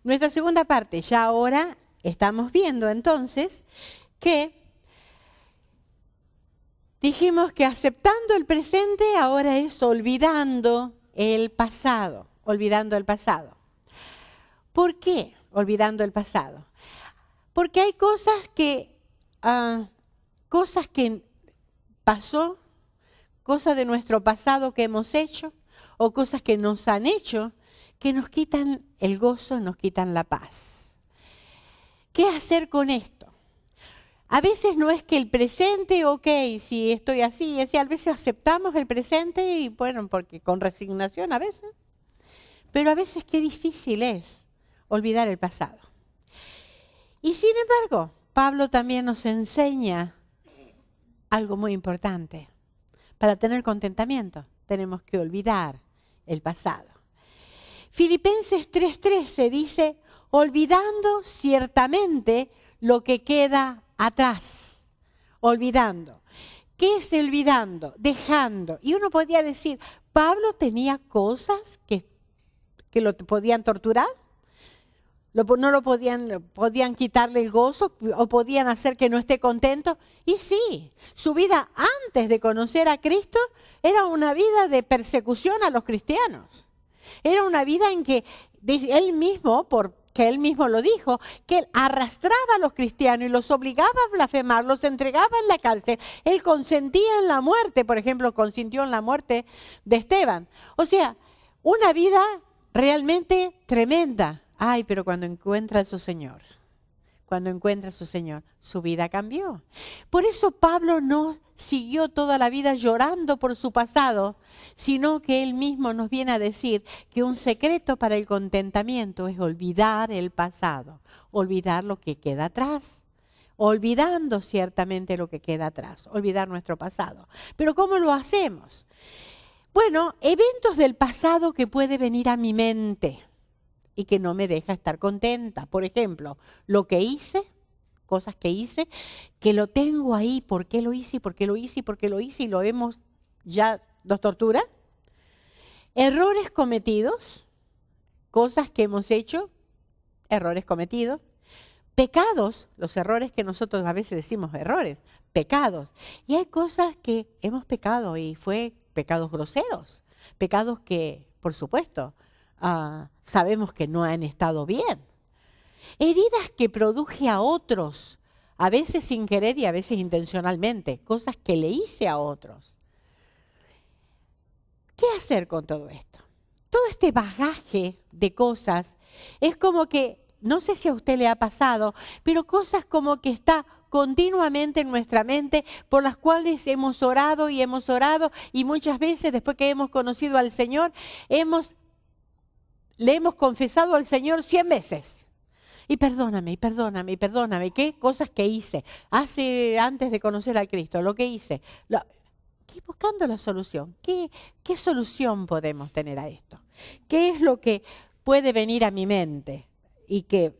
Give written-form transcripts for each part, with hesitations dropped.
Nuestra segunda parte, ya ahora estamos viendo entonces que dijimos que aceptando el presente ahora es olvidando el pasado, olvidando el pasado. ¿Por qué olvidando el pasado? Porque hay cosas que pasó, cosas de nuestro pasado que hemos hecho o cosas que nos han hecho que nos quitan el gozo, nos quitan la paz. ¿Qué hacer con esto? A veces no es que el presente, ok, si estoy así, a veces aceptamos el presente y bueno, porque con resignación a veces, pero a veces qué difícil es olvidar el pasado. Y sin embargo, Pablo también nos enseña algo muy importante. Para tener contentamiento tenemos que olvidar el pasado. Filipenses 3:13 dice, olvidando ciertamente lo que queda atrás. Olvidando. ¿Qué es olvidando? Dejando. Y uno podría decir, ¿Pablo tenía cosas que lo podían torturar? ¿No lo podían quitarle el gozo o podían hacer que no esté contento? Y sí, su vida antes de conocer a Cristo era una vida de persecución a los cristianos. Era una vida en que él mismo, porque él mismo lo dijo, que él arrastraba a los cristianos y los obligaba a blasfemar, los entregaba en la cárcel. Él consentía en la muerte, por ejemplo, consintió en la muerte de Esteban. O sea, una vida realmente tremenda. Ay, pero cuando encuentra a su Señor, su vida cambió. Por eso Pablo no siguió toda la vida llorando por su pasado, sino que él mismo nos viene a decir que un secreto para el contentamiento es olvidar el pasado, olvidar lo que queda atrás, olvidando ciertamente lo que queda atrás, olvidar nuestro pasado. Pero ¿cómo lo hacemos? Bueno, eventos del pasado que puede venir a mi mente y que no me deja estar contenta. Por ejemplo, lo que hice, cosas que hice, que lo tengo ahí, ¿por qué lo hice? ¿Por qué lo hice? ¿Por qué lo hice? Y lo hemos, ya nos tortura. Errores cometidos, cosas que hemos hecho, errores cometidos. Pecados, los errores que nosotros a veces decimos errores, pecados. Y hay cosas que hemos pecado y fue pecados groseros, pecados que, por supuesto, sabemos que no han estado bien. Heridas que produje a otros, a veces sin querer y a veces intencionalmente, cosas que le hice a otros. ¿Qué hacer con todo esto? Todo este bagaje de cosas es como que, no sé si a usted le ha pasado, pero cosas como que está continuamente en nuestra mente, por las cuales hemos orado y muchas veces después que hemos conocido al Señor, le hemos confesado al Señor 100 veces. Y perdóname, ¿qué cosas que hice antes de conocer a Cristo? Lo que hice. Buscando la solución. ¿Qué solución podemos tener a esto? ¿Qué es lo que puede venir a mi mente y que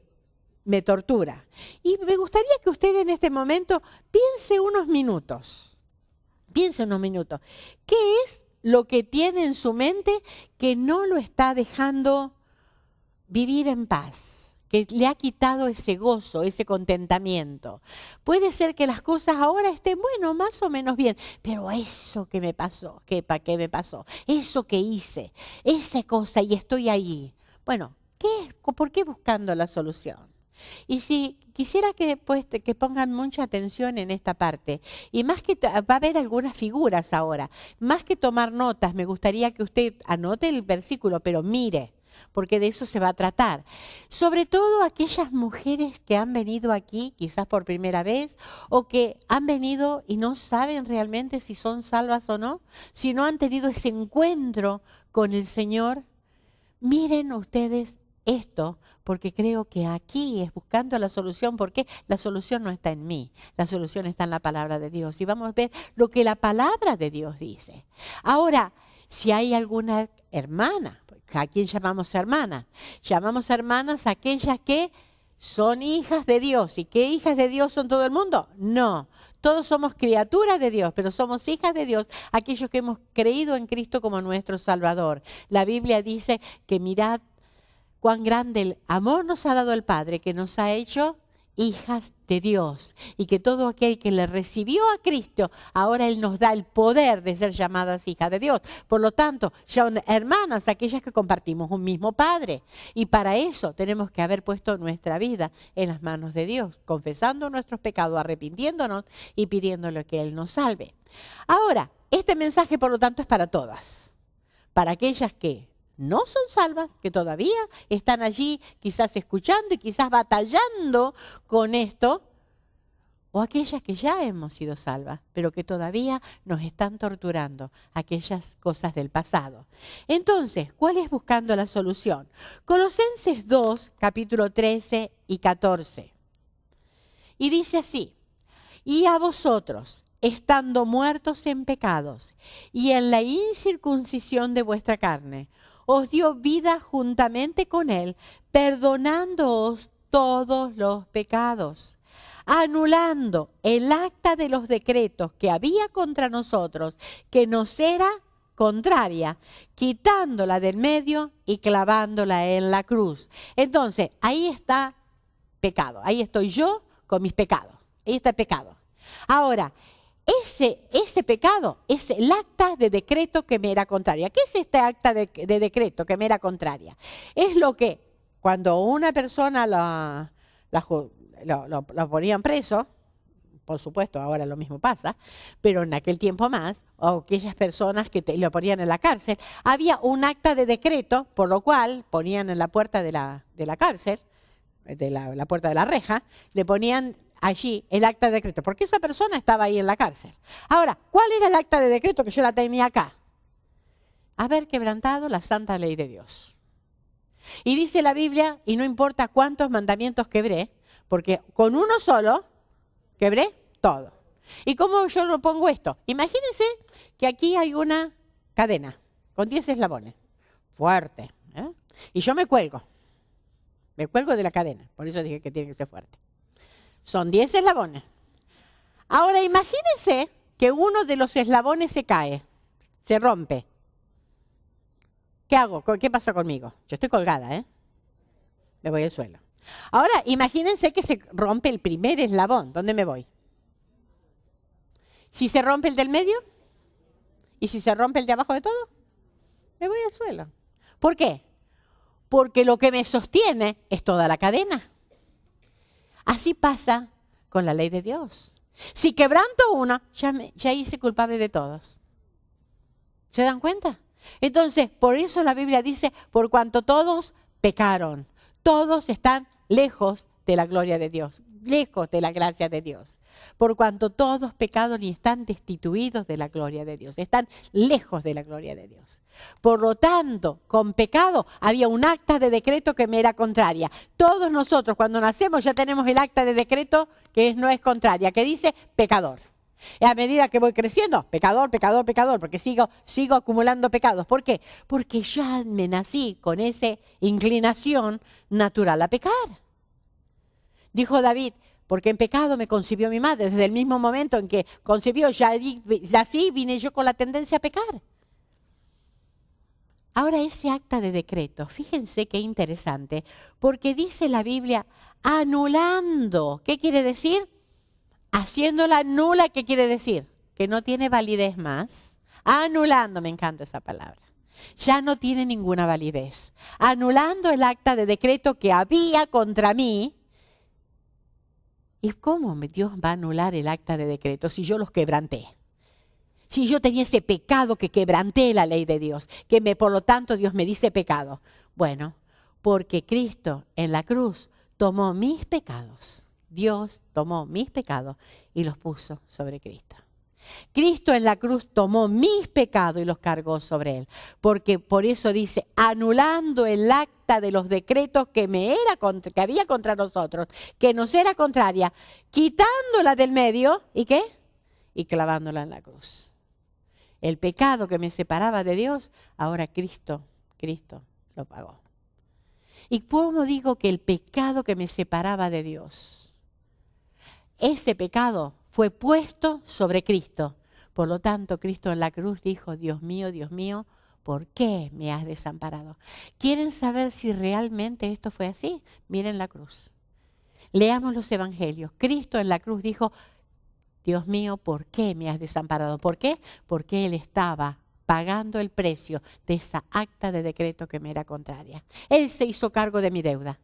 me tortura? Y me gustaría que usted en este momento piense unos minutos. ¿Qué es lo que tiene en su mente que no lo está dejando vivir en paz, que le ha quitado ese gozo, ese contentamiento? Puede ser que las cosas ahora estén, bueno, más o menos bien, pero eso que me pasó, ¿para qué me pasó? Eso que hice, esa cosa y estoy ahí. Bueno, ¿por qué buscando la solución? Y si quisiera que pongan mucha atención en esta parte, y más que va a haber algunas figuras ahora, más que tomar notas, me gustaría que usted anote el versículo, pero mire, porque de eso se va a tratar. Sobre todo aquellas mujeres que han venido aquí, quizás por primera vez, o que han venido y no saben realmente si son salvas o no, si no han tenido ese encuentro con el Señor. Miren ustedes esto, porque creo que aquí es buscando la solución, porque la solución no está en mí, la solución está en la palabra de Dios. Y vamos a ver lo que la palabra de Dios dice. Ahora, si hay alguna hermana, ¿a quién llamamos hermanas? Llamamos hermanas a aquellas que son hijas de Dios. ¿Y qué hijas de Dios son todo el mundo? No. Todos somos criaturas de Dios, pero somos hijas de Dios, aquellos que hemos creído en Cristo como nuestro Salvador. La Biblia dice que mirad cuán grande el amor nos ha dado el Padre, que nos ha hecho hijas de Dios, y que todo aquel que le recibió a Cristo, ahora Él nos da el poder de ser llamadas hijas de Dios. Por lo tanto, son hermanas aquellas que compartimos un mismo Padre. Y para eso tenemos que haber puesto nuestra vida en las manos de Dios, confesando nuestros pecados, arrepintiéndonos y pidiéndole que Él nos salve. Ahora, este mensaje, por lo tanto, es para todas. Para aquellas que no son salvas, que todavía están allí quizás escuchando y quizás batallando con esto, o aquellas que ya hemos sido salvas, pero que todavía nos están torturando aquellas cosas del pasado. Entonces, ¿cuál es buscando la solución? Colosenses 2, capítulo 13 y 14. Y dice así: y a vosotros, estando muertos en pecados y en la incircuncisión de vuestra carne, os dio vida juntamente con Él, perdonándoos todos los pecados, anulando el acta de los decretos que había contra nosotros, que nos era contraria, quitándola del medio y clavándola en la cruz. Entonces, ahí está pecado, ahí estoy yo con mis pecados, ahí está el pecado. Ahora, ese pecado es el acta de decreto que me era contraria. ¿Qué es este acta de decreto que me era contraria? Es lo que cuando una persona lo ponían preso, por supuesto ahora lo mismo pasa, pero en aquel tiempo más, o aquellas personas que lo ponían en la cárcel, había un acta de decreto por lo cual ponían en la puerta de la cárcel, de la puerta de la reja, le ponían allí el acta de decreto, porque esa persona estaba ahí en la cárcel. Ahora, ¿cuál era el acta de decreto que yo la tenía acá? Haber quebrantado la santa ley de Dios. Y dice la Biblia, y no importa cuántos mandamientos quebré, porque con uno solo quebré todo. ¿Y cómo yo lo pongo esto? Imagínense que aquí hay una cadena con 10 eslabones, fuerte, ¿eh? Y yo me cuelgo de la cadena, por eso dije que tiene que ser fuerte. Son 10 eslabones. Ahora imagínense que uno de los eslabones se cae, se rompe. ¿Qué hago? ¿Qué pasa conmigo? Yo estoy colgada, ¿eh? Me voy al suelo. Ahora imagínense que se rompe el primer eslabón. ¿Dónde me voy? Si se rompe el del medio, y si se rompe el de abajo de todo, me voy al suelo. ¿Por qué? Porque lo que me sostiene es toda la cadena. Así pasa con la ley de Dios. Si quebranto una, ya hice culpable de todos. ¿Se dan cuenta? Entonces, por eso la Biblia dice, por cuanto todos pecaron, todos están lejos de la gloria de Dios, lejos de la gracia de Dios. Por cuanto todos pecaron y están destituidos de la gloria de Dios, están lejos de la gloria de Dios. Por lo tanto, con pecado había un acta de decreto que me era contraria. Todos nosotros cuando nacemos ya tenemos el acta de decreto que no es contraria, que dice pecador. Y a medida que voy creciendo, pecador, pecador, pecador, porque sigo acumulando pecados. ¿Por qué? Porque ya me nací con esa inclinación natural a pecar. Dijo David, porque en pecado me concibió mi madre. Desde el mismo momento en que concibió, ya así vine yo con la tendencia a pecar. Ahora ese acta de decreto, fíjense qué interesante, porque dice la Biblia anulando. ¿Qué quiere decir? Haciéndola nula, ¿qué quiere decir? Que no tiene validez más. Anulando, me encanta esa palabra. Ya no tiene ninguna validez. Anulando el acta de decreto que había contra mí. ¿Y cómo Dios va a anular el acta de decreto si yo los quebranté? Si yo tenía ese pecado que quebranté la ley de Dios, por lo tanto Dios me dice pecado. Bueno, porque Cristo en la cruz tomó mis pecados. Dios tomó mis pecados y los puso sobre Cristo. Cristo en la cruz tomó mis pecados y los cargó sobre Él. Porque por eso dice, anulando el acta de los decretos que había contra nosotros, que nos era contraria, quitándola del medio, ¿y qué? Y clavándola en la cruz. El pecado que me separaba de Dios, ahora Cristo lo pagó. ¿Y cómo digo que el pecado que me separaba de Dios? Ese pecado fue puesto sobre Cristo. Por lo tanto, Cristo en la cruz dijo, Dios mío, ¿por qué me has desamparado? ¿Quieren saber si realmente esto fue así? Miren la cruz. Leamos los evangelios. Cristo en la cruz dijo, Dios mío, ¿por qué me has desamparado? ¿Por qué? Porque Él estaba pagando el precio de esa acta de decreto que me era contraria. Él se hizo cargo de mi deuda.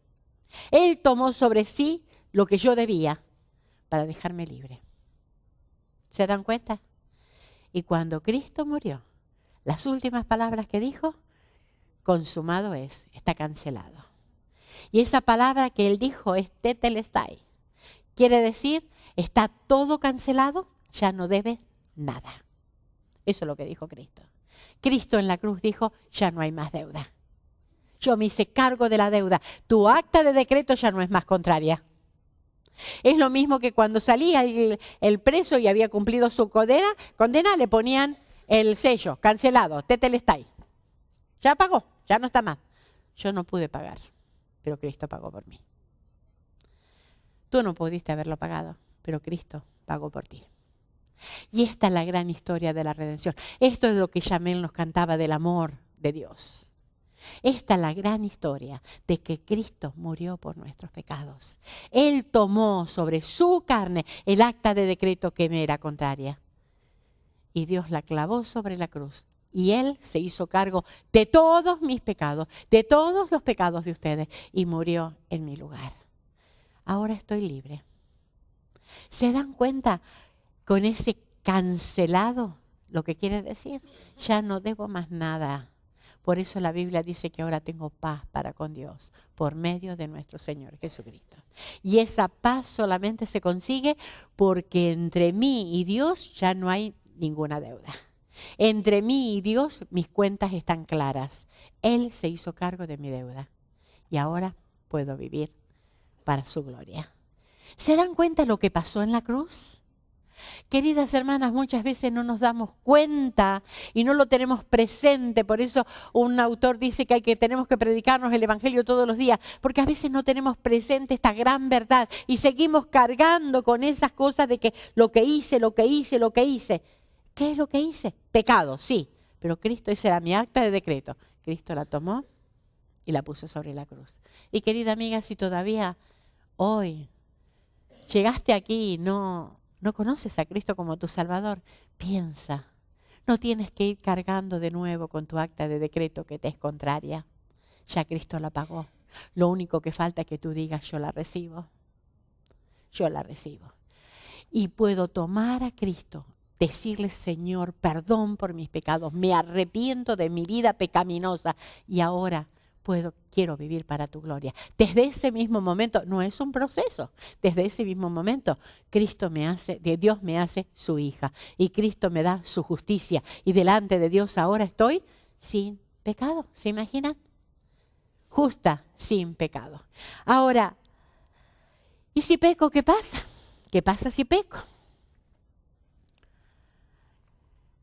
Él tomó sobre sí lo que yo debía para dejarme libre. ¿Se dan cuenta? Y cuando Cristo murió, las últimas palabras que dijo, consumado es, está cancelado. Y esa palabra que Él dijo es tetelestai. Quiere decir, está todo cancelado, ya no debes nada. Eso es lo que dijo Cristo. Cristo en la cruz dijo, ya no hay más deuda. Yo me hice cargo de la deuda. Tu acta de decreto ya no es más contraria. Es lo mismo que cuando salía el preso y había cumplido su condena, le ponían el sello, cancelado, tetelestai. Ya pagó, ya no está más. Yo no pude pagar, pero Cristo pagó por mí. Tú no pudiste haberlo pagado, pero Cristo pagó por ti. Y esta es la gran historia de la redención. Esto es lo que Yamel nos cantaba del amor de Dios. Esta es la gran historia de que Cristo murió por nuestros pecados. Él tomó sobre su carne el acta de decreto que me era contraria. Y Dios la clavó sobre la cruz. Y Él se hizo cargo de todos mis pecados, de todos los pecados de ustedes. Y murió en mi lugar. Ahora estoy libre. ¿Se dan cuenta con ese cancelado lo que quiere decir? Ya no debo más nada. Por eso la Biblia dice que ahora tengo paz para con Dios por medio de nuestro Señor Jesucristo. Y esa paz solamente se consigue porque entre mí y Dios ya no hay ninguna deuda. Entre mí y Dios mis cuentas están claras. Él se hizo cargo de mi deuda y ahora puedo vivir para su gloria. ¿Se dan cuenta lo que pasó en la cruz? Queridas hermanas, muchas veces no nos damos cuenta y no lo tenemos presente. Por eso un autor dice que tenemos que predicarnos el Evangelio todos los días, porque a veces no tenemos presente esta gran verdad y seguimos cargando con esas cosas de que lo que hice. ¿Qué es lo que hice? Pecado, sí, pero Cristo, esa era mi acta de decreto. Cristo la tomó y la puso sobre la cruz. Y querida amiga, si todavía hoy llegaste aquí y no conoces a Cristo como tu Salvador, piensa, no tienes que ir cargando de nuevo con tu acta de decreto que te es contraria. Ya Cristo la pagó. Lo único que falta es que tú digas, yo la recibo. Yo la recibo. Y puedo tomar a Cristo, decirle, Señor, perdón por mis pecados, me arrepiento de mi vida pecaminosa y ahora quiero vivir para tu gloria. Desde ese mismo momento, no es un proceso, desde ese mismo momento, Dios me hace su hija y Cristo me da su justicia y delante de Dios ahora estoy sin pecado. ¿Se imaginan? Justa, sin pecado. Ahora, ¿y si peco, qué pasa? ¿Qué pasa si peco?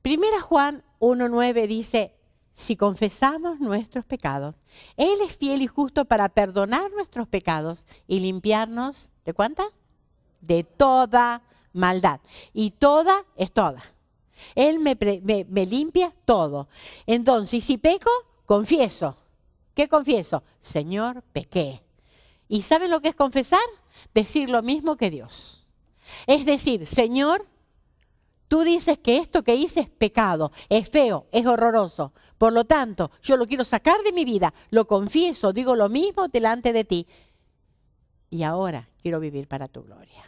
Primera Juan 1:9 dice, si confesamos nuestros pecados, Él es fiel y justo para perdonar nuestros pecados y limpiarnos, ¿de cuánta? De toda maldad. Y toda es toda. Él me limpia todo. Entonces, si peco, confieso. ¿Qué confieso? Señor, pequé. ¿Y saben lo que es confesar? Decir lo mismo que Dios. Es decir, Señor, tú dices que esto que hice es pecado, es feo, es horroroso. Por lo tanto, yo lo quiero sacar de mi vida, lo confieso, digo lo mismo delante de ti. Y ahora quiero vivir para tu gloria.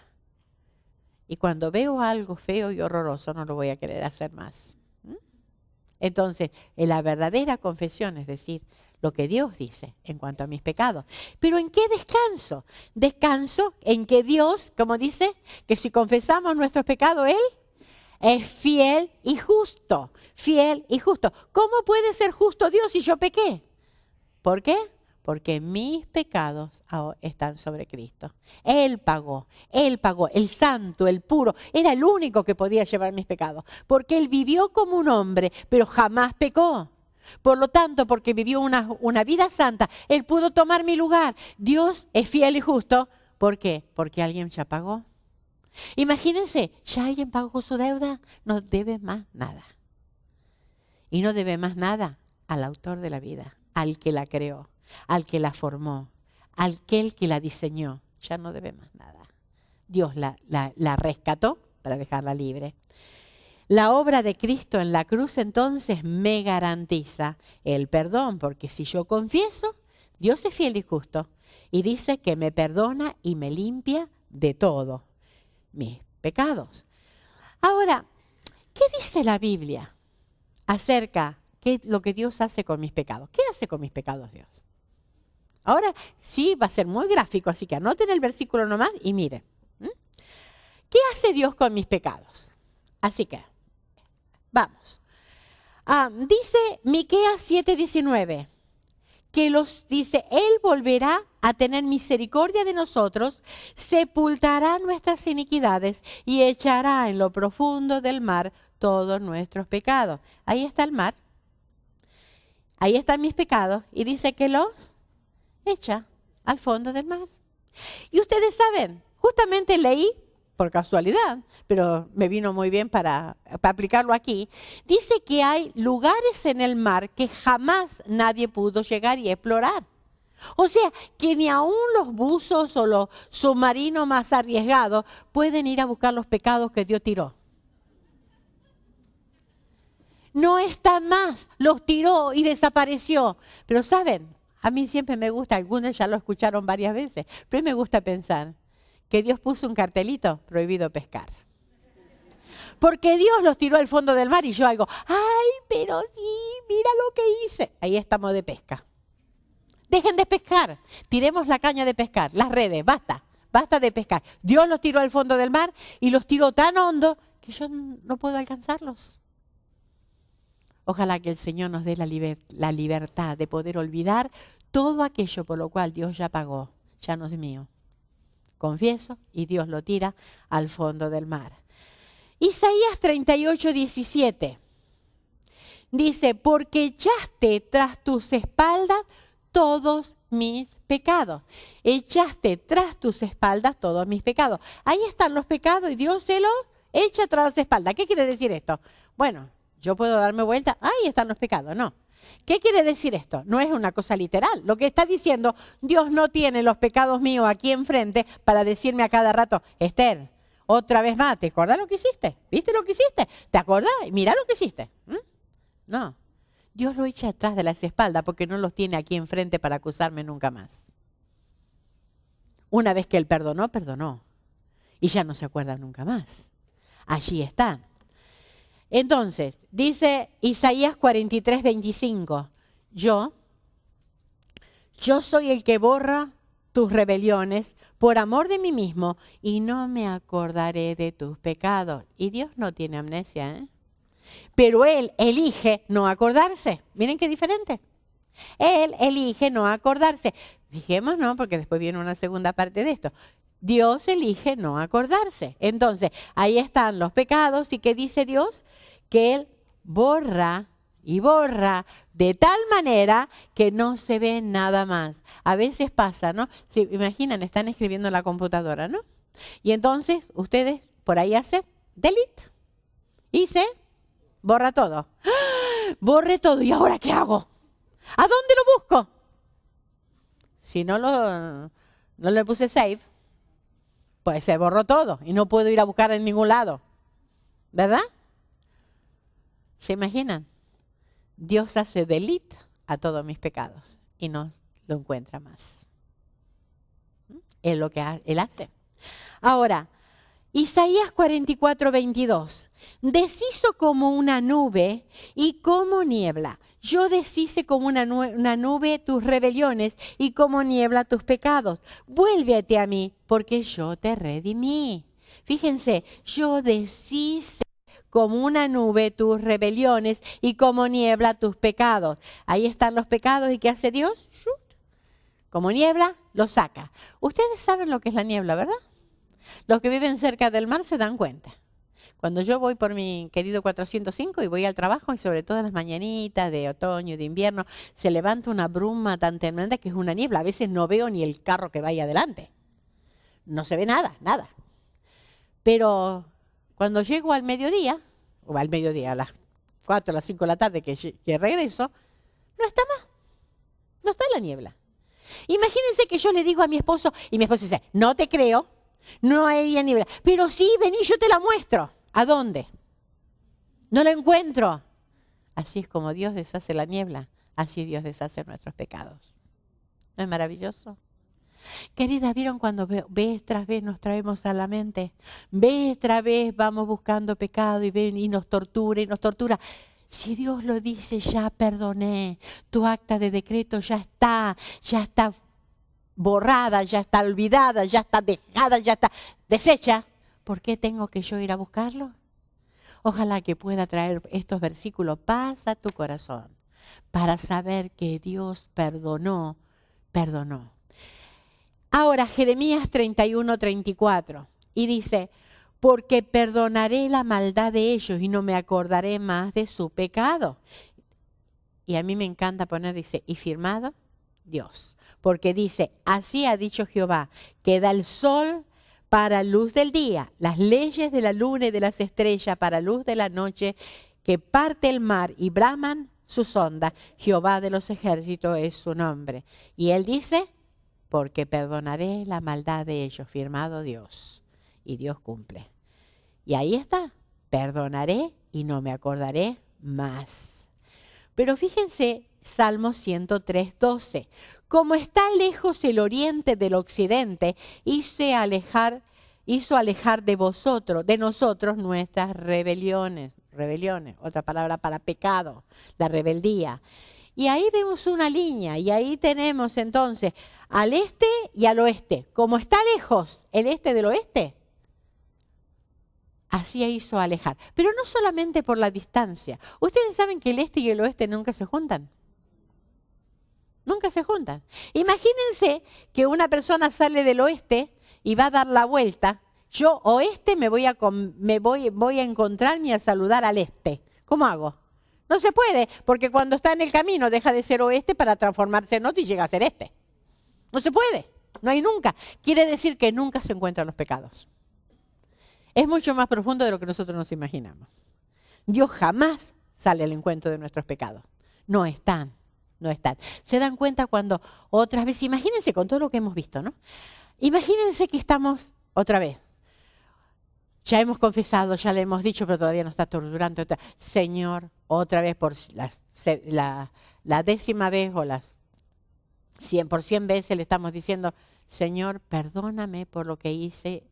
Y cuando veo algo feo y horroroso, no lo voy a querer hacer más. Entonces, la verdadera confesión es decir lo que Dios dice en cuanto a mis pecados. ¿Pero en qué descanso? Descanso en que Dios, como dice, que si confesamos nuestros pecados, Él es fiel y justo, fiel y justo. ¿Cómo puede ser justo Dios si yo pequé? ¿Por qué? Porque mis pecados están sobre Cristo. Él pagó, el santo, el puro. Era el único que podía llevar mis pecados. Porque Él vivió como un hombre, pero jamás pecó. Por lo tanto, porque vivió una vida santa, Él pudo tomar mi lugar. Dios es fiel y justo. ¿Por qué? Porque alguien ya pagó. Imagínense, ya alguien pagó su deuda, no debe más nada. Y no debe más nada al autor de la vida, al que la creó, al que la formó, al que la diseñó. Ya no debe más nada. Dios la rescató para dejarla libre. La obra de Cristo en la cruz entonces me garantiza el perdón, porque si yo confieso, Dios es fiel y justo y dice que me perdona y me limpia de todo mis pecados. Ahora, ¿qué dice la Biblia acerca de lo que Dios hace con mis pecados? ¿Qué hace con mis pecados Dios? Ahora sí va a ser muy gráfico, así que anoten el versículo nomás y miren. ¿Qué hace Dios con mis pecados? Así que, vamos. Dice Miqueas 7:19, que dice, Él volverá a tener misericordia de nosotros, sepultará nuestras iniquidades y echará en lo profundo del mar todos nuestros pecados. Ahí está el mar, ahí están mis pecados y dice que los echa al fondo del mar. Y ustedes saben, justamente leí, por casualidad, pero me vino muy bien para aplicarlo aquí, dice que hay lugares en el mar que jamás nadie pudo llegar y explorar. O sea, que ni aún los buzos o los submarinos más arriesgados pueden ir a buscar los pecados que Dios tiró. No está más, los tiró y desapareció. Pero ¿saben? A mí siempre me gusta, algunos ya lo escucharon varias veces, pero a mí me gusta pensar que Dios puso un cartelito, prohibido pescar. Porque Dios los tiró al fondo del mar y yo hago, ay, pero sí, mira lo que hice. Ahí estamos de pesca. Dejen de pescar, tiremos la caña de pescar, las redes, basta de pescar. Dios los tiró al fondo del mar y los tiró tan hondo que yo no puedo alcanzarlos. Ojalá que el Señor nos dé la libertad de poder olvidar todo aquello por lo cual Dios ya pagó, ya no es mío. Confieso y Dios lo tira al fondo del mar. Isaías 38:17 dice, porque echaste tras tus espaldas todos mis pecados. Echaste tras tus espaldas todos mis pecados. Ahí están los pecados y Dios se los echa tras las espaldas. ¿Qué quiere decir esto? Bueno, yo puedo darme vuelta, ahí están los pecados, no. ¿Qué quiere decir esto? No es una cosa literal. Lo que está diciendo, Dios no tiene los pecados míos aquí enfrente para decirme a cada rato, Esther, otra vez más, ¿te acordás lo que hiciste? ¿Viste lo que hiciste? ¿Te acordás? Mirá lo que hiciste. No, Dios lo echa atrás de las espaldas porque no los tiene aquí enfrente para acusarme nunca más. Una vez que Él perdonó, perdonó. Y ya no se acuerda nunca más. Allí están. Entonces, dice Isaías 43:25, yo soy el que borra tus rebeliones por amor de mí mismo y no me acordaré de tus pecados. Y Dios no tiene amnesia, ¿eh? Pero Él elige no acordarse. Miren qué diferente. Él elige no acordarse. Fijémonos, porque después viene una segunda parte de esto. Dios elige no acordarse. Entonces, ahí están los pecados. ¿Y qué dice Dios? Que Él borra y borra de tal manera que no se ve nada más. A veces pasa, ¿no? Se imaginan, están escribiendo en la computadora, ¿no? Y entonces, ustedes por ahí hacen delete y se borra todo. ¡Ah! Borré todo. ¿Y ahora qué hago? ¿A dónde lo busco? Si no le puse save, pues se borró todo y no puedo ir a buscar en ningún lado. ¿Verdad? ¿Se imaginan? Dios hace delete a todos mis pecados y no lo encuentra más. Es lo que Él hace. Ahora, Isaías 44:22. Deshizo como una nube y como niebla. Yo deshice como una nube tus rebeliones y como niebla tus pecados. Vuélvete a mí, porque yo te redimí. Fíjense, yo deshice como una nube tus rebeliones y como niebla tus pecados. Ahí están los pecados y ¿qué hace Dios? Como niebla, los saca. Ustedes saben lo que es la niebla, ¿verdad? Los que viven cerca del mar se dan cuenta. Cuando yo voy por mi querido 405 y voy al trabajo, y sobre todo en las mañanitas de otoño, de invierno, se levanta una bruma tan tremenda que es una niebla. A veces no veo ni el carro que vaya adelante. No se ve nada, nada. Pero cuando llego al mediodía, o al mediodía, a las 4, a las 5 de la tarde que regreso, No está más. No está la niebla. Imagínense que yo le digo a mi esposo y mi esposo dice, no te creo, no hay niebla. Pero sí, vení, yo te la muestro. ¿A dónde? No la encuentro. Así es como Dios deshace la niebla. Así Dios deshace nuestros pecados. ¿No es maravilloso? Querida, ¿vieron cuando vez tras vez nos traemos a la mente? Vez tras vez vamos buscando pecado y nos tortura y nos tortura. Si Dios lo dice, ya perdoné. Tu acta de decreto ya está borrada, ya está olvidada, ya está dejada, ya está deshecha. ¿Por qué tengo que yo ir a buscarlo? Ojalá que pueda traer estos versículos paz a tu corazón para saber que Dios perdonó. Ahora, Jeremías 31:34, y dice, porque perdonaré la maldad de ellos y no me acordaré más de su pecado. Y a mí me encanta poner, dice, y firmado Dios, porque dice, así ha dicho Jehová, que da el sol para luz del día, las leyes de la luna y de las estrellas para luz de la noche, que parte el mar y braman sus ondas, Jehová de los ejércitos es su nombre. Y él dice, porque perdonaré la maldad de ellos, firmado Dios. Y Dios cumple. Y ahí está, perdonaré y no me acordaré más. Pero fíjense, Salmo 103:12. Como está lejos el oriente del occidente, hizo alejar de nosotros nuestras rebeliones, otra palabra para pecado, la rebeldía. Y ahí vemos una línea y ahí tenemos entonces al este y al oeste. Como está lejos el este del oeste, así hizo alejar. Pero no solamente por la distancia. ¿Ustedes saben que el este y el oeste nunca se juntan? Nunca se juntan. Imagínense que una persona sale del oeste y va a dar la vuelta. Yo oeste voy a encontrarme y a saludar al este. ¿Cómo hago? No se puede, porque cuando está en el camino deja de ser oeste para transformarse en otro y llega a ser este. No se puede, no hay nunca. Quiere decir que nunca se encuentran los pecados. Es mucho más profundo de lo que nosotros nos imaginamos. Dios jamás sale al encuentro de nuestros pecados. No están. Se dan cuenta cuando otras veces, imagínense con todo lo que hemos visto, ¿no? Imagínense que estamos otra vez. Ya hemos confesado, ya le hemos dicho, pero todavía nos está torturando. Señor, otra vez por la décima vez o por 100 veces le estamos diciendo, Señor, perdóname por lo que hice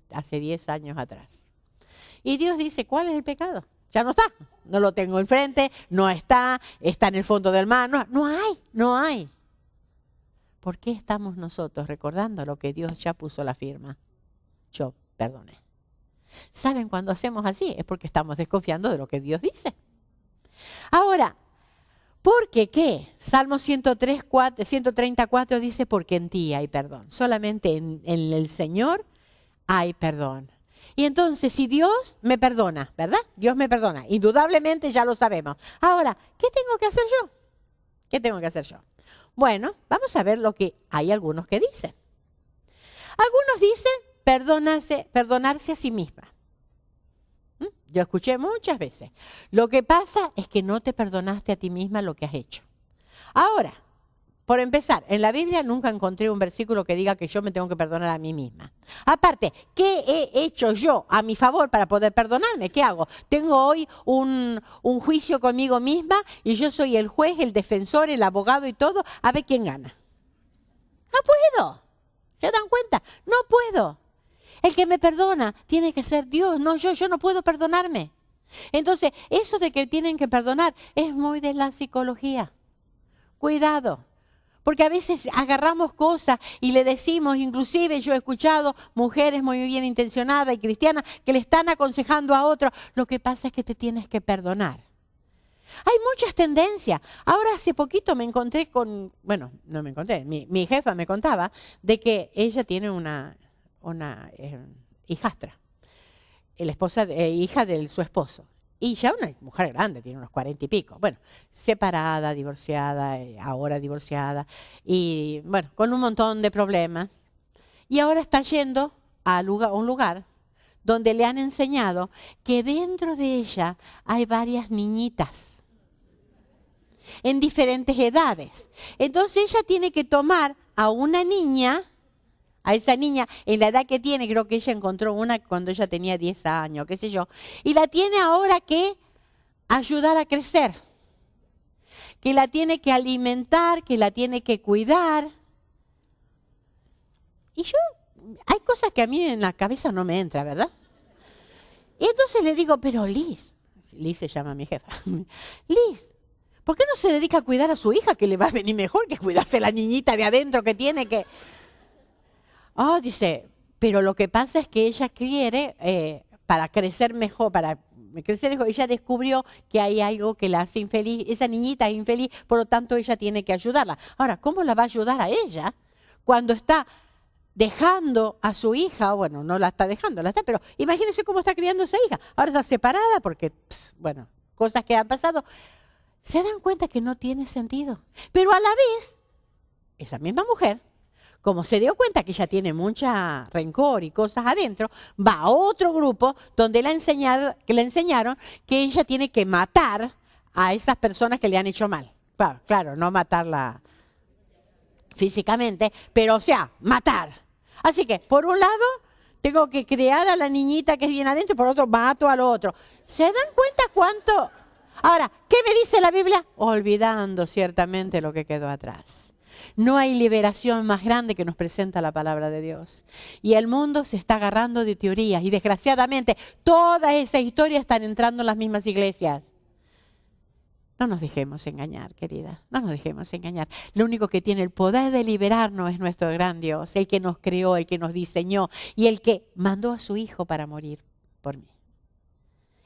hace 10 años atrás. Y Dios dice, ¿cuál es el pecado? Ya no está, no lo tengo enfrente, no está en el fondo del mar, no hay. ¿Por qué estamos nosotros recordando lo que Dios ya puso la firma? Yo perdoné. ¿Saben cuando hacemos así? Es porque estamos desconfiando de lo que Dios dice. Ahora, ¿por qué qué? Salmo 134 dice, porque en ti hay perdón. Solamente en el Señor hay perdón. Y entonces, si Dios me perdona, ¿verdad? Dios me perdona. Indudablemente ya lo sabemos. Ahora, ¿qué tengo que hacer yo? ¿Qué tengo que hacer yo? Bueno, vamos a ver lo que hay algunos que dicen. Algunos dicen perdonarse a sí misma. Yo escuché muchas veces. Lo que pasa es que no te perdonaste a ti misma lo que has hecho. Ahora, por empezar, en la Biblia nunca encontré un versículo que diga que yo me tengo que perdonar a mí misma. Aparte, ¿qué he hecho yo a mi favor para poder perdonarme? ¿Qué hago? Tengo hoy un juicio conmigo misma y yo soy el juez, el defensor, el abogado y todo. A ver quién gana. No puedo. ¿Se dan cuenta? No puedo. El que me perdona tiene que ser Dios, no yo. Yo no puedo perdonarme. Entonces, eso de que tienen que perdonar es muy de la psicología. Cuidado. Porque a veces agarramos cosas y le decimos, inclusive yo he escuchado mujeres muy bien intencionadas y cristianas que le están aconsejando a otros, lo que pasa es que te tienes que perdonar. Hay muchas tendencias. Ahora hace poquito me encontré mi jefa me contaba de que ella tiene una hijastra, hija de su esposo. Y ya una mujer grande, tiene unos 40 y pico. Bueno, separada, divorciada, ahora divorciada. Y bueno, con un montón de problemas. Y ahora está yendo a un lugar donde le han enseñado que dentro de ella hay varias niñitas. en diferentes edades. Entonces ella tiene que tomar a una niña, a esa niña, en la edad que tiene, creo que ella encontró una cuando ella tenía 10 años, qué sé yo, y la tiene ahora que ayudar a crecer, que la tiene que alimentar, que la tiene que cuidar. Y yo, hay cosas que a mí en la cabeza no me entra, ¿verdad? Y entonces le digo, pero Liz se llama mi jefa, Liz, ¿por qué no se dedica a cuidar a su hija, que le va a venir mejor que cuidarse a la niñita de adentro que tiene que... Oh, dice, pero lo que pasa es que ella quiere, para crecer mejor, ella descubrió que hay algo que la hace infeliz, esa niñita es infeliz, por lo tanto ella tiene que ayudarla. Ahora, ¿cómo la va a ayudar a ella cuando está dejando a su hija? Bueno, no la está dejando, pero imagínense cómo está criando esa hija. Ahora está separada porque, bueno, cosas que han pasado. Se dan cuenta que no tiene sentido. Pero a la vez, esa misma mujer, como se dio cuenta que ella tiene mucha rencor y cosas adentro, va a otro grupo donde le enseñaron que ella tiene que matar a esas personas que le han hecho mal. Claro, no matarla físicamente, pero o sea, matar. Así que, por un lado, tengo que criar a la niñita que viene adentro, por otro, mato al otro. ¿Se dan cuenta cuánto? Ahora, ¿qué me dice la Biblia? Olvidando ciertamente lo que quedó atrás. No hay liberación más grande que nos presenta la palabra de Dios. Y el mundo se está agarrando de teorías y desgraciadamente todas esas historias están entrando en las mismas iglesias. No nos dejemos engañar, querida, no nos dejemos engañar. Lo único que tiene el poder de liberarnos es nuestro gran Dios, el que nos creó, el que nos diseñó y el que mandó a su Hijo para morir por mí.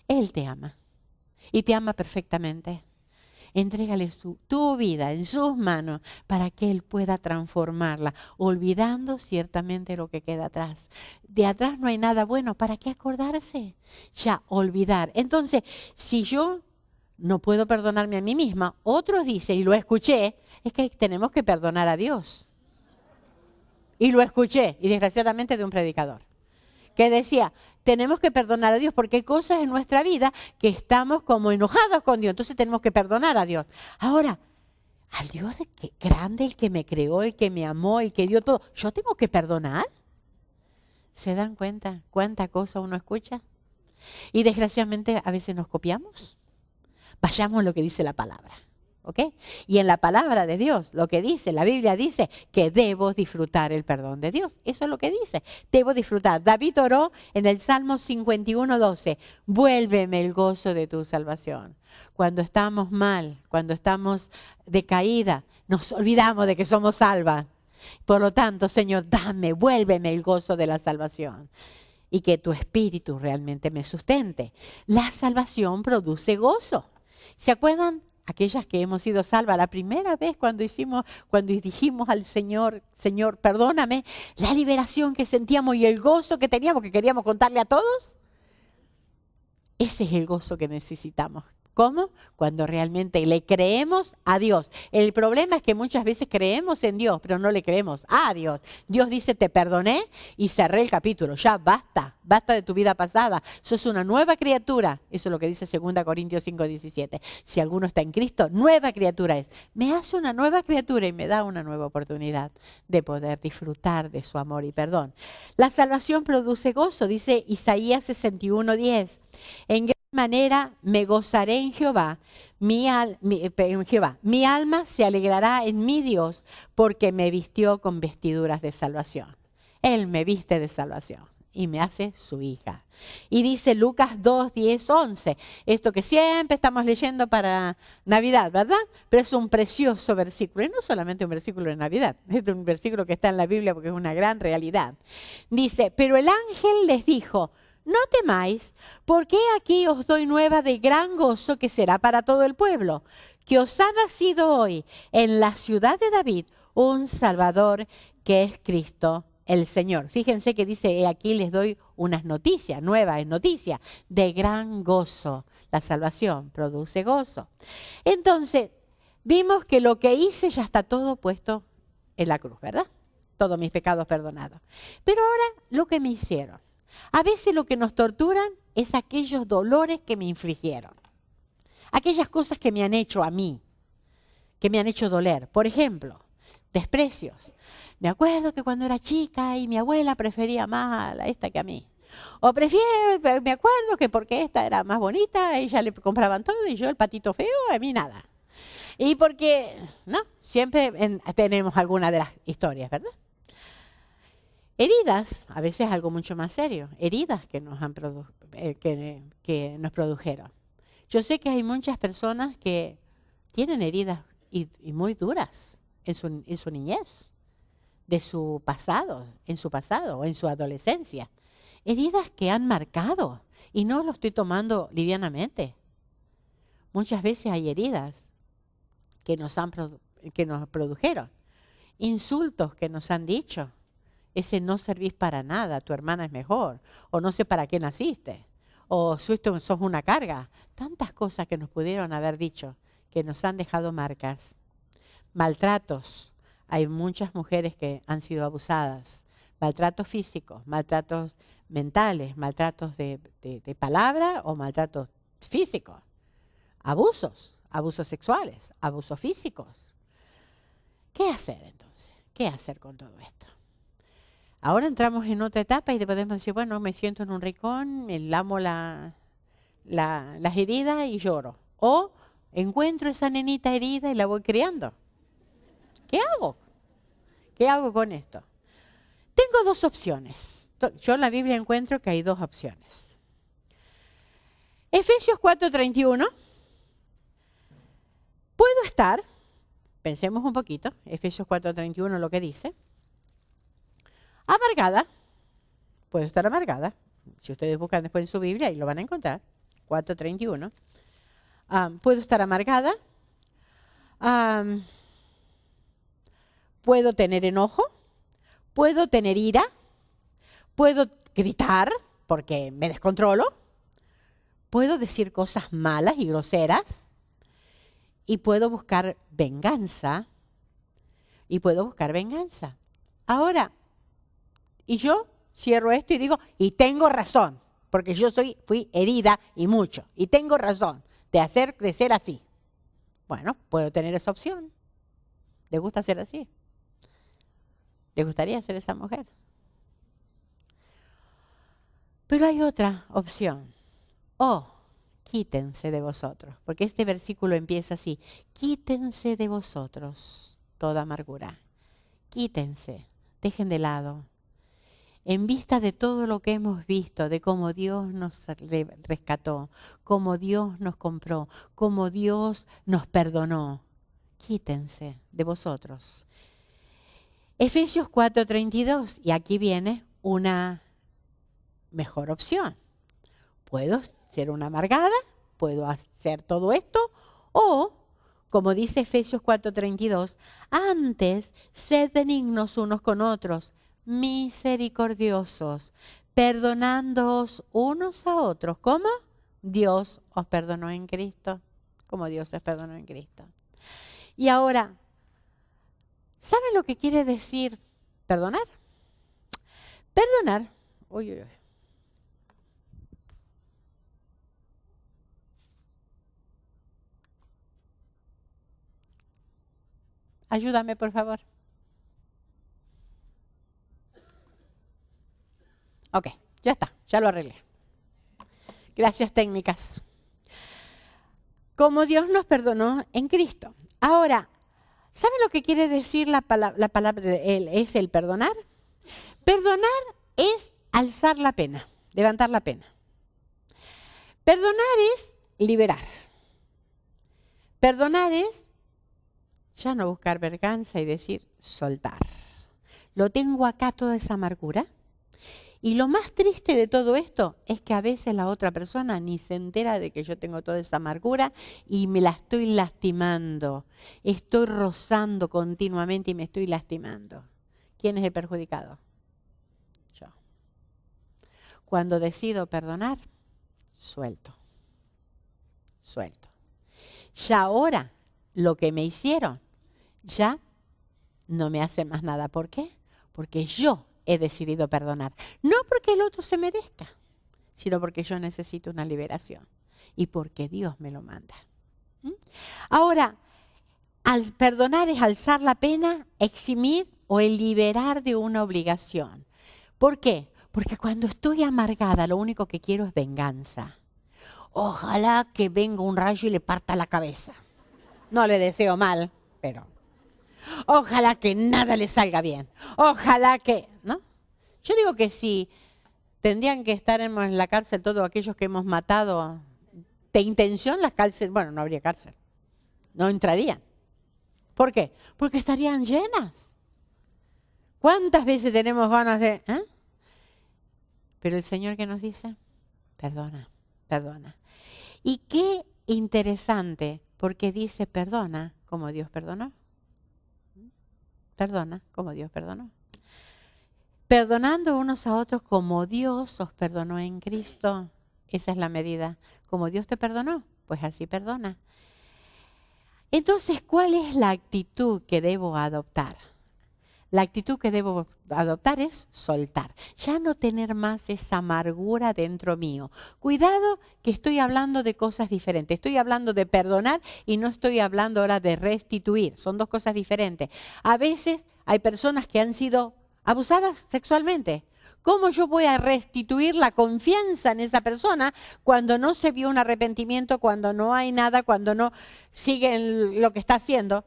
Él te ama y te ama perfectamente. Entrégale tu vida en sus manos para que Él pueda transformarla, olvidando ciertamente lo que queda atrás. De atrás no hay nada bueno, ¿para qué acordarse? Ya, olvidar. Entonces, si yo no puedo perdonarme a mí misma, otros dicen, y lo escuché, es que tenemos que perdonar a Dios. Y lo escuché, y desgraciadamente de un predicador, que decía, tenemos que perdonar a Dios porque hay cosas en nuestra vida que estamos como enojados con Dios, entonces tenemos que perdonar a Dios. Ahora, al Dios que grande, el que me creó, el que me amó, el que dio todo, ¿yo tengo que perdonar? ¿Se dan cuenta cuánta cosa uno escucha? Y desgraciadamente a veces nos copiamos. Vayamos a lo que dice la palabra. ¿Ok? Y en la palabra de Dios, lo que dice, la Biblia dice que debo disfrutar el perdón de Dios. Eso es lo que dice, debo disfrutar. David oró en el Salmo 51:12, vuélveme el gozo de tu salvación. Cuando estamos mal, cuando estamos decaída, nos olvidamos de que somos salvas. Por lo tanto, Señor, vuélveme el gozo de la salvación. Y que tu espíritu realmente me sustente. La salvación produce gozo. ¿Se acuerdan? Aquellas que hemos sido salvas, la primera vez cuando dijimos al Señor, Señor, perdóname, la liberación que sentíamos y el gozo que teníamos, que queríamos contarle a todos, ese es el gozo que necesitamos. ¿Cómo? Cuando realmente le creemos a Dios. El problema es que muchas veces creemos en Dios, pero no le creemos a Dios. Dios dice, te perdoné y cerré el capítulo. Ya basta, basta de tu vida pasada. Sos una nueva criatura. Eso es lo que dice 2 Corintios 5:17. Si alguno está en Cristo, nueva criatura es. Me hace una nueva criatura y me da una nueva oportunidad de poder disfrutar de su amor y perdón. La salvación produce gozo, dice Isaías 61:10. En gran manera me gozaré en Jehová. Mi alma se alegrará en mi Dios porque me vistió con vestiduras de salvación. Él me viste de salvación y me hace su hija. Y dice Lucas 2:10-11, esto que siempre estamos leyendo para Navidad, ¿verdad? Pero es un precioso versículo, y no solamente un versículo de Navidad, es un versículo que está en la Biblia porque es una gran realidad. Dice, pero el ángel les dijo, no temáis, porque aquí os doy nueva de gran gozo que será para todo el pueblo, que os ha nacido hoy en la ciudad de David un Salvador que es Cristo el Señor. Fíjense que dice, aquí les doy unas noticias, nuevas noticias, de gran gozo. La salvación produce gozo. Entonces, vimos que lo que hice ya está todo puesto en la cruz, ¿verdad? Todos mis pecados perdonados. Pero ahora, lo que me hicieron. A veces lo que nos torturan es aquellos dolores que me infligieron. Aquellas cosas que me han hecho a mí. que me han hecho doler. Por ejemplo, desprecios. Me acuerdo que cuando era chica y mi abuela prefería más a esta que a mí. O me acuerdo que porque esta era más bonita, a ella le compraban todo y yo el patito feo, a mí nada. Y porque, ¿no? Siempre tenemos alguna de las historias, ¿verdad? Heridas, a veces algo mucho más serio, heridas que nos produjeron. Yo sé que hay muchas personas que tienen heridas y muy duras en su niñez, de su pasado, o en su adolescencia. Heridas que han marcado, y no lo estoy tomando livianamente. Muchas veces hay heridas que nos produjeron, insultos que nos han dicho. Ese no servís para nada, tu hermana es mejor, o no sé para qué naciste, o sos una carga. Tantas cosas que nos pudieron haber dicho, que nos han dejado marcas. Maltratos. Hay muchas mujeres que han sido abusadas. Maltratos físicos, maltratos mentales, maltratos de palabra o maltratos físicos. Abusos sexuales, abusos físicos. ¿Qué hacer entonces? ¿Qué hacer con todo esto? Ahora entramos en otra etapa y podemos decir, bueno, me siento en un rincón, me lamo las heridas y lloro. O encuentro esa nenita herida y la voy criando. ¿Qué hago? ¿Qué hago con esto? Tengo dos opciones. Yo en la Biblia encuentro que hay dos opciones. Efesios 4:31. Puedo estar, pensemos un poquito, Efesios 4:31 lo que dice. Amargada, puedo estar amargada. Si ustedes buscan después en su Biblia, ahí lo van a encontrar. 4:31. Puedo estar amargada. Puedo tener enojo. Puedo tener ira. Puedo gritar porque me descontrolo. Puedo decir cosas malas y groseras. Y puedo buscar venganza. Ahora, y yo cierro esto y digo, y tengo razón, porque yo fui herida y mucho, y tengo razón de ser así. Bueno, puedo tener esa opción. ¿Le gusta ser así? ¿Le gustaría ser esa mujer? Pero hay otra opción. Quítense de vosotros, porque este versículo empieza así. Quítense de vosotros toda amargura. Quítense, dejen de lado. En vista de todo lo que hemos visto, de cómo Dios nos rescató, cómo Dios nos compró, cómo Dios nos perdonó, quítense de vosotros. Efesios 4:32, y aquí viene una mejor opción. Puedo ser una amargada, puedo hacer todo esto, o, como dice Efesios 4:32, antes sed benignos unos con otros, misericordiosos, perdonándoos unos a otros. ¿Cómo? Dios os perdonó en Cristo. Como Dios os perdonó en Cristo. Y ahora, ¿saben lo que quiere decir perdonar? Perdonar. Uy, uy, uy. Ayúdame, por favor. Ok, ya está, ya lo arreglé. Gracias, técnicas. Como Dios nos perdonó en Cristo. Ahora, ¿saben lo que quiere decir la palabra de Él? ¿Es el perdonar? Perdonar es alzar la pena, levantar la pena. Perdonar es liberar. Perdonar es ya no buscar venganza y decir soltar. Lo tengo acá toda esa amargura. Y lo más triste de todo esto es que a veces la otra persona ni se entera de que yo tengo toda esa amargura y me la estoy lastimando. Estoy rozando continuamente y me estoy lastimando. ¿Quién es el perjudicado? Yo. Cuando decido perdonar, suelto. Ya ahora, lo que me hicieron, ya no me hace más nada. ¿Por qué? Porque yo he decidido perdonar. No porque el otro se merezca, sino porque yo necesito una liberación y porque Dios me lo manda. Ahora, Perdonar es alzar la pena, eximir o liberar de una obligación. ¿Por qué? Porque cuando estoy amargada, lo único que quiero es venganza. Ojalá que venga un rayo y le parta la cabeza. No le deseo mal, pero ojalá que nada le salga bien. Ojalá que, ¿no? Yo digo que si tendrían que estar en la cárcel todos aquellos que hemos matado de intención, las cárceles, bueno, no habría cárcel. No entrarían. ¿Por qué? Porque estarían llenas. ¿Cuántas veces tenemos ganas de... Pero el Señor, ¿qué nos dice? Perdona, perdona. Y qué interesante, porque dice perdona como Dios perdonó. Perdona como Dios perdonó. Perdonando unos a otros como Dios os perdonó en Cristo. Esa es la medida. Como Dios te perdonó, pues así perdona. Entonces, ¿cuál es la actitud que debo adoptar? La actitud que debo adoptar es soltar. Ya no tener más esa amargura dentro mío. Cuidado que estoy hablando de cosas diferentes. Estoy hablando de perdonar y no estoy hablando ahora de restituir. Son dos cosas diferentes. A veces hay personas que han sido abusadas sexualmente. ¿Cómo yo voy a restituir la confianza en esa persona cuando no se vio un arrepentimiento, cuando no hay nada, cuando no sigue en lo que está haciendo?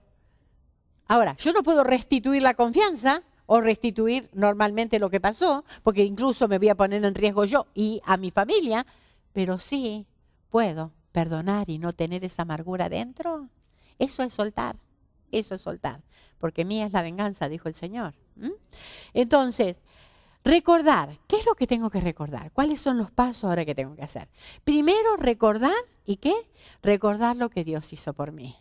Ahora, yo no puedo restituir la confianza o restituir normalmente lo que pasó, porque incluso me voy a poner en riesgo yo y a mi familia, pero sí puedo perdonar y no tener esa amargura dentro. Eso es soltar, porque mía es la venganza, dijo el Señor. Entonces, recordar, ¿qué es lo que tengo que recordar? ¿Cuáles son los pasos ahora que tengo que hacer? Primero, recordar, ¿y qué? Recordar lo que Dios hizo por mí.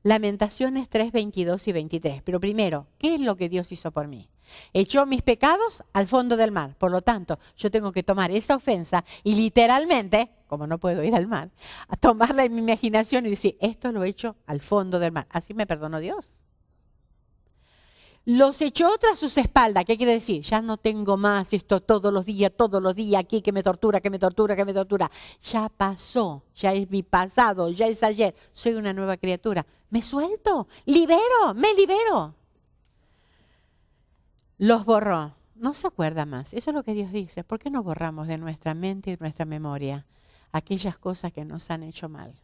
Lamentaciones 3, 22 y 23. Pero primero, ¿qué es lo que Dios hizo por mí? Echó mis pecados al fondo del mar. Por lo tanto, yo tengo que tomar esa ofensa y literalmente, como no puedo ir al mar, a tomarla en mi imaginación y decir, esto lo he hecho al fondo del mar. Así me perdonó Dios. Los echó tras sus espaldas. ¿Qué quiere decir? Ya no tengo más esto todos los días, aquí que me tortura. Ya pasó, ya es mi pasado, ya es ayer. Soy una nueva criatura. Me suelto, me libero. Los borró. No se acuerda más. Eso es lo que Dios dice. ¿Por qué no borramos de nuestra mente y de nuestra memoria aquellas cosas que nos han hecho mal?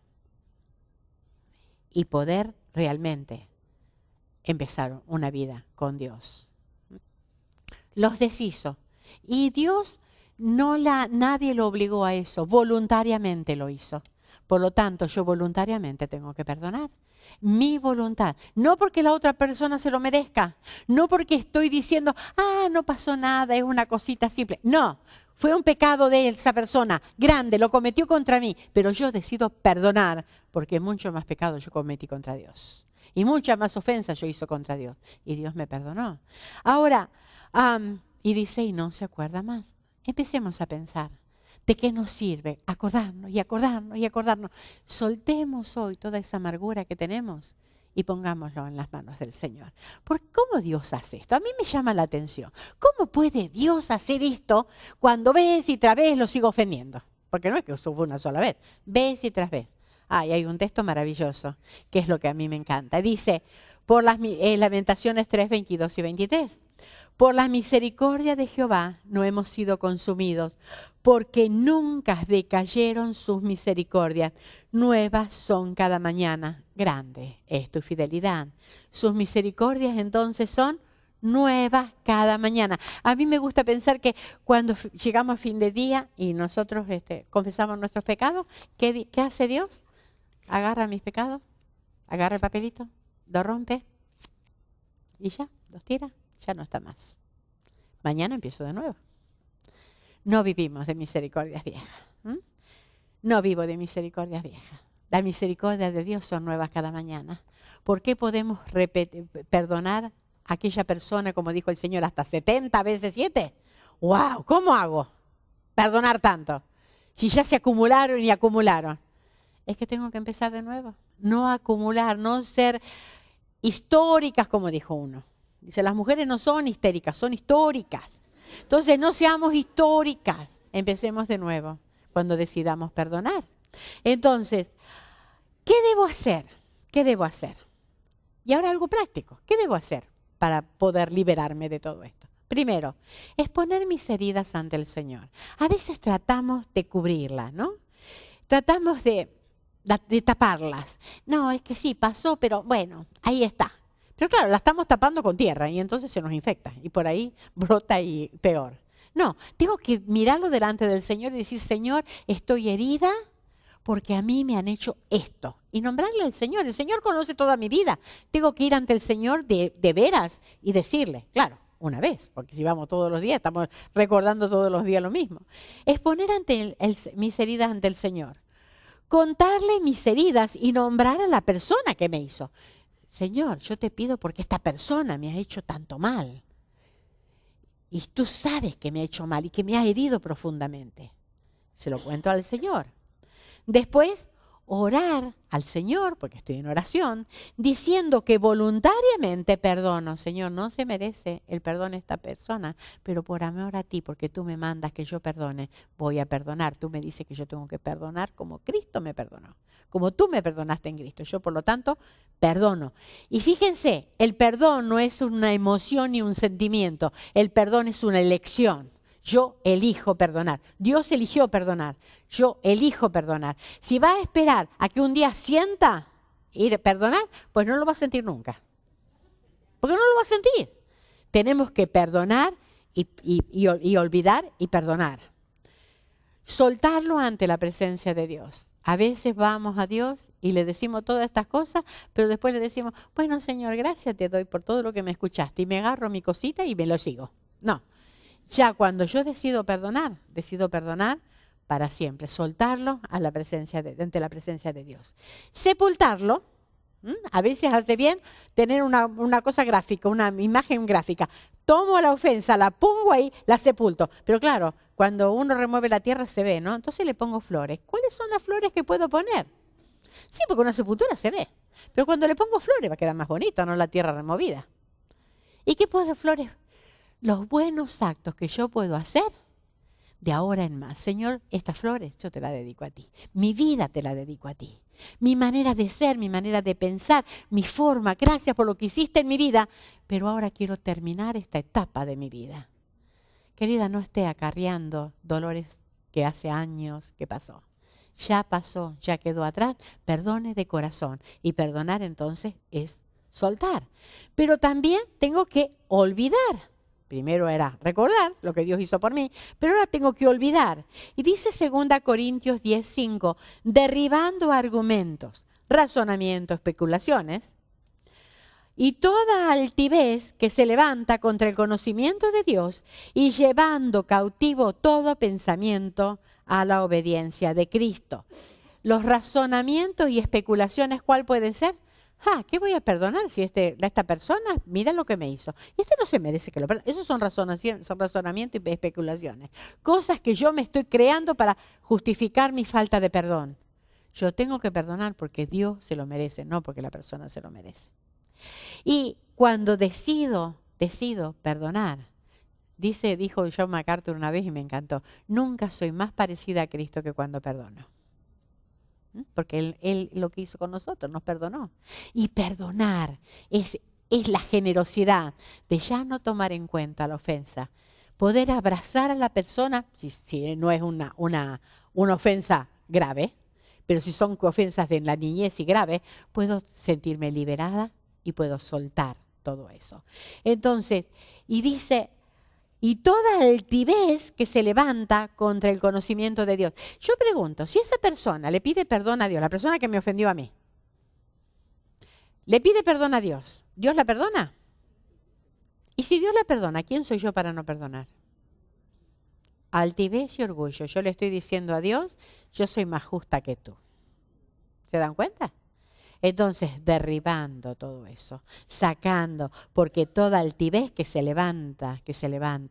Y poder realmente empezar una vida con Dios. Los deshizo. Y Dios nadie lo obligó a eso, voluntariamente lo hizo. Por lo tanto, yo voluntariamente tengo que perdonar. Mi voluntad. No porque la otra persona se lo merezca. No porque estoy diciendo, no pasó nada, es una cosita simple. No, fue un pecado de esa persona, grande, lo cometió contra mí. Pero yo decido perdonar, porque mucho más pecado yo cometí contra Dios. Y muchas más ofensas yo hice contra Dios. Y Dios me perdonó. Ahora, y dice, y no se acuerda más. Empecemos a pensar. ¿De qué nos sirve? Acordarnos y acordarnos y acordarnos. Soltemos hoy toda esa amargura que tenemos y pongámoslo en las manos del Señor. Porque ¿cómo Dios hace esto? A mí me llama la atención. ¿Cómo puede Dios hacer esto cuando vez y tras vez lo sigo ofendiendo? Porque no es que eso fue una sola vez. Vez y tras vez. Y hay un texto maravilloso, que es lo que a mí me encanta. Dice, por las Lamentaciones 3, 22 y 23. Por la misericordia de Jehová no hemos sido consumidos, porque nunca decayeron sus misericordias. Nuevas son cada mañana. Grande es tu fidelidad. Sus misericordias entonces son nuevas cada mañana. A mí me gusta pensar que cuando llegamos a fin de día y nosotros confesamos nuestros pecados, ¿qué hace Dios? Agarra mis pecados, agarra el papelito, lo rompe y ya, los tira, ya no está más. Mañana empiezo de nuevo. No vivimos de misericordias viejas. No vivo de misericordias viejas. Las misericordias de Dios son nuevas cada mañana. ¿Por qué podemos perdonar a aquella persona, como dijo el Señor, hasta 70 veces 7? ¡Wow! ¿Cómo hago? Perdonar tanto. Si ya se acumularon y acumularon. Es que tengo que empezar de nuevo. No acumular, no ser históricas, como dijo uno. Dice, las mujeres no son histéricas, son históricas. Entonces, no seamos históricas. Empecemos de nuevo cuando decidamos perdonar. Entonces, ¿qué debo hacer? ¿Qué debo hacer? Y ahora algo práctico. ¿Qué debo hacer para poder liberarme de todo esto? Primero, exponer mis heridas ante el Señor. A veces tratamos de cubrirlas, ¿no? Tratamos de taparlas. No, es que sí, pasó, pero bueno, ahí está. Pero claro, la estamos tapando con tierra y entonces se nos infecta y por ahí brota y peor. No, tengo que mirarlo delante del Señor y decir, Señor, estoy herida porque a mí me han hecho esto. Y nombrarle al Señor. El Señor conoce toda mi vida. Tengo que ir ante el Señor de veras y decirle, claro, una vez, porque si vamos todos los días, estamos recordando todos los días lo mismo. Exponer mis heridas ante el Señor. Contarle mis heridas y nombrar a la persona que me hizo. Señor, yo te pido porque esta persona me ha hecho tanto mal. Y tú sabes que me ha hecho mal y que me ha herido profundamente. Se lo cuento al Señor. Después, orar al Señor, porque estoy en oración, diciendo que voluntariamente perdono. Señor, no se merece el perdón a esta persona, pero por amor a ti, porque tú me mandas que yo perdone, voy a perdonar. Tú me dices que yo tengo que perdonar como Cristo me perdonó, como tú me perdonaste en Cristo. Yo, por lo tanto, perdono. Y fíjense, el perdón no es una emoción ni un sentimiento, el perdón es una elección. Yo elijo perdonar. Dios eligió perdonar. Yo elijo perdonar. Si va a esperar a que un día sienta ir a perdonar, pues no lo va a sentir nunca. Porque no lo va a sentir. Tenemos que perdonar y olvidar y perdonar. Soltarlo ante la presencia de Dios. A veces vamos a Dios y le decimos todas estas cosas, pero después le decimos, bueno, Señor, gracias te doy por todo lo que me escuchaste. Y me agarro mi cosita y me lo sigo. No. Ya cuando yo decido perdonar para siempre, soltarlo ante la presencia de Dios. Sepultarlo, a veces hace bien tener una cosa gráfica, una imagen gráfica. Tomo la ofensa, la pongo ahí, la sepulto. Pero claro, cuando uno remueve la tierra se ve, ¿no? Entonces le pongo flores. ¿Cuáles son las flores que puedo poner? Sí, porque una sepultura se ve. Pero cuando le pongo flores va a quedar más bonito, no la tierra removida. ¿Y qué puedo hacer flores? Los buenos actos que yo puedo hacer de ahora en más. Señor, estas flores yo te las dedico a ti. Mi vida te la dedico a ti. Mi manera de ser, mi manera de pensar, mi forma. Gracias por lo que hiciste en mi vida. Pero ahora quiero terminar esta etapa de mi vida. Querida, no esté acarreando dolores que hace años que pasó. Ya pasó, ya quedó atrás. Perdone de corazón. Y perdonar entonces es soltar. Pero también tengo que olvidar. Primero era recordar lo que Dios hizo por mí, pero ahora tengo que olvidar. Y dice 2 Corintios 10:5, derribando argumentos, razonamientos, especulaciones, y toda altivez que se levanta contra el conocimiento de Dios y llevando cautivo todo pensamiento a la obediencia de Cristo. Los razonamientos y especulaciones, ¿cuál pueden ser? ¿Qué voy a perdonar si esta persona, mira lo que me hizo? Y no se merece que lo perdone. Esos son razonamientos y especulaciones. Cosas que yo me estoy creando para justificar mi falta de perdón. Yo tengo que perdonar porque Dios se lo merece, no porque la persona se lo merece. Y cuando decido perdonar, dijo John MacArthur una vez y me encantó, nunca soy más parecida a Cristo que cuando perdono. Porque él lo que hizo con nosotros, nos perdonó. Y perdonar es la generosidad de ya no tomar en cuenta la ofensa. Poder abrazar a la persona, si no es una ofensa grave, pero si son ofensas de la niñez y graves, puedo sentirme liberada y puedo soltar todo eso. Entonces, y dice, y toda altivez que se levanta contra el conocimiento de Dios. Yo pregunto, si esa persona le pide perdón a Dios, la persona que me ofendió a mí, le pide perdón a Dios, ¿Dios la perdona? Y si Dios la perdona, ¿quién soy yo para no perdonar? Altivez y orgullo. Yo le estoy diciendo a Dios, yo soy más justa que tú. ¿Se dan cuenta? Entonces, derribando todo eso, sacando, porque toda altivez que se levanta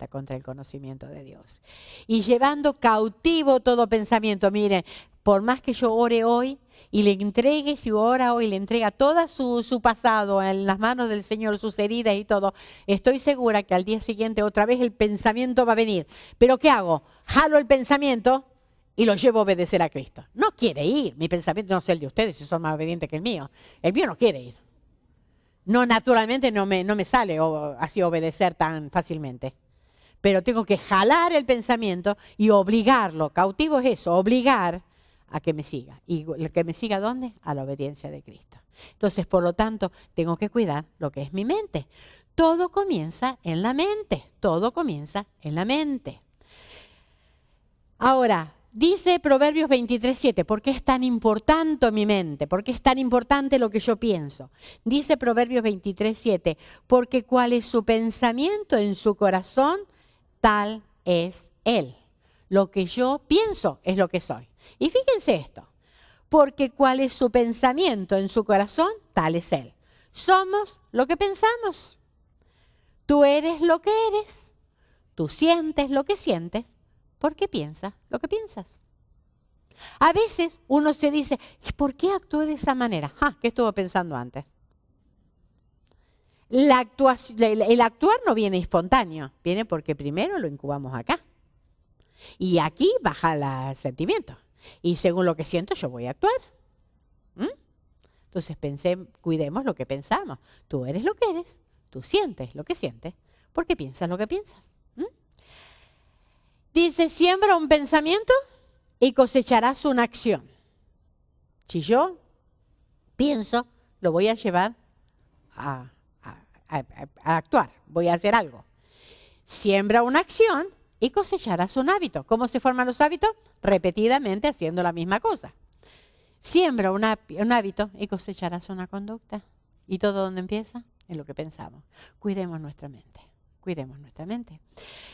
contra el conocimiento de Dios. Y llevando cautivo todo pensamiento. Miren, por más que yo ore hoy y le entregue, si ora hoy, le entrega todo su pasado en las manos del Señor, sus heridas y todo, estoy segura que al día siguiente otra vez el pensamiento va a venir. ¿Pero qué hago? Jalo el pensamiento y lo llevo a obedecer a Cristo. No quiere ir. Mi pensamiento no es el de ustedes, si son más obedientes que el mío. El mío no quiere ir. No, naturalmente no me sale así obedecer tan fácilmente. Pero tengo que jalar el pensamiento y obligarlo. Cautivo es eso, obligar a que me siga. ¿Y que me siga a dónde? A la obediencia de Cristo. Entonces, por lo tanto, tengo que cuidar lo que es mi mente. Todo comienza en la mente. Todo comienza en la mente. Ahora, dice Proverbios 23:7, ¿por qué es tan importante mi mente? ¿Por qué es tan importante lo que yo pienso? Dice Proverbios 23:7, porque cuál es su pensamiento en su corazón, tal es él. Lo que yo pienso es lo que soy. Y fíjense esto, porque cuál es su pensamiento en su corazón, tal es él. Somos lo que pensamos. Tú eres lo que eres. Tú sientes lo que sientes. Porque piensas lo que piensas. A veces uno se dice, ¿por qué actué de esa manera? ¿Qué estuvo pensando antes? El actuar no viene espontáneo, viene porque primero lo incubamos acá. Y aquí baja el sentimiento. Y según lo que siento, yo voy a actuar. Entonces cuidemos lo que pensamos. Tú eres lo que eres, tú sientes lo que sientes, porque piensas lo que piensas. Dice, siembra un pensamiento y cosecharás una acción. Si yo pienso, lo voy a llevar a actuar, voy a hacer algo. Siembra una acción y cosecharás un hábito. ¿Cómo se forman los hábitos? Repetidamente haciendo la misma cosa. Siembra un hábito y cosecharás una conducta. ¿Y todo dónde empieza? En lo que pensamos. Cuidemos nuestra mente. Cuidemos nuestra mente.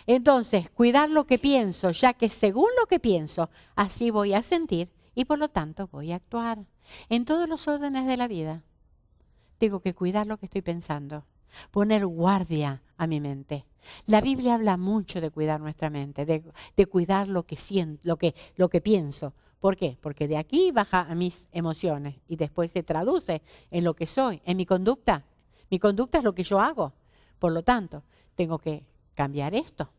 Entonces, cuidar lo que pienso, ya que según lo que pienso, así voy a sentir y por lo tanto voy a actuar. En todos los órdenes de la vida, tengo que cuidar lo que estoy pensando, poner guardia a mi mente. La Biblia habla mucho de cuidar nuestra mente, de cuidar lo que siento, lo que pienso. ¿Por qué? Porque de aquí baja a mis emociones y después se traduce en lo que soy, en mi conducta. Mi conducta es lo que yo hago. Por lo tanto, tengo que cambiar esto.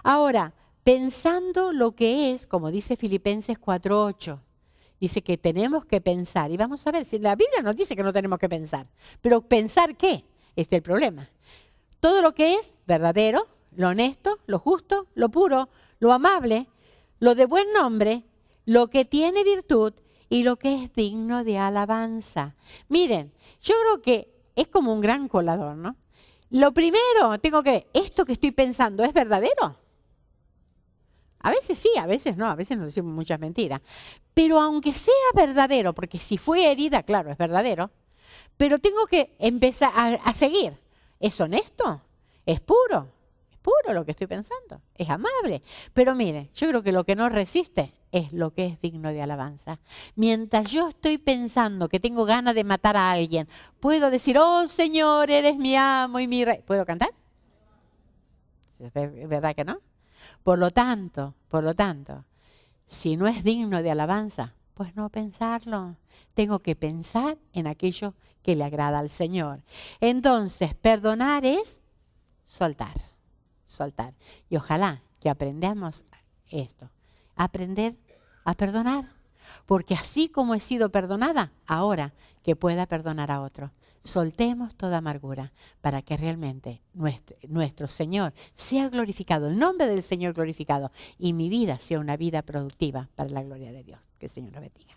Ahora, pensando lo que es, como dice Filipenses 4:8, dice que tenemos que pensar. Y vamos a ver, si la Biblia nos dice que no tenemos que pensar. Pero ¿pensar qué? Este es el problema. Todo lo que es verdadero, lo honesto, lo justo, lo puro, lo amable, lo de buen nombre, lo que tiene virtud y lo que es digno de alabanza. Miren, yo creo que es como un gran colador, ¿no? Lo primero, tengo que ver, ¿esto que estoy pensando es verdadero? A veces sí, a veces no, a veces nos decimos muchas mentiras. Pero aunque sea verdadero, porque si fue herida, claro, es verdadero, pero tengo que empezar a seguir. ¿Es honesto? ¿Es puro? Es puro lo que estoy pensando. Es amable. Pero mire, yo creo que lo que no resiste es lo que es digno de alabanza. Mientras yo estoy pensando que tengo ganas de matar a alguien, ¿puedo decir, oh Señor, eres mi amo y mi rey? ¿Puedo cantar? ¿Es verdad que no? Por lo tanto, si no es digno de alabanza, pues no pensarlo. Tengo que pensar en aquello que le agrada al Señor. Entonces, perdonar es soltar, soltar. Y ojalá que aprendamos esto, aprender a perdonar. Porque así como he sido perdonada, ahora que pueda perdonar a otro. Soltemos toda amargura para que realmente nuestro Señor sea glorificado, el nombre del Señor glorificado y mi vida sea una vida productiva para la gloria de Dios. Que el Señor lo bendiga.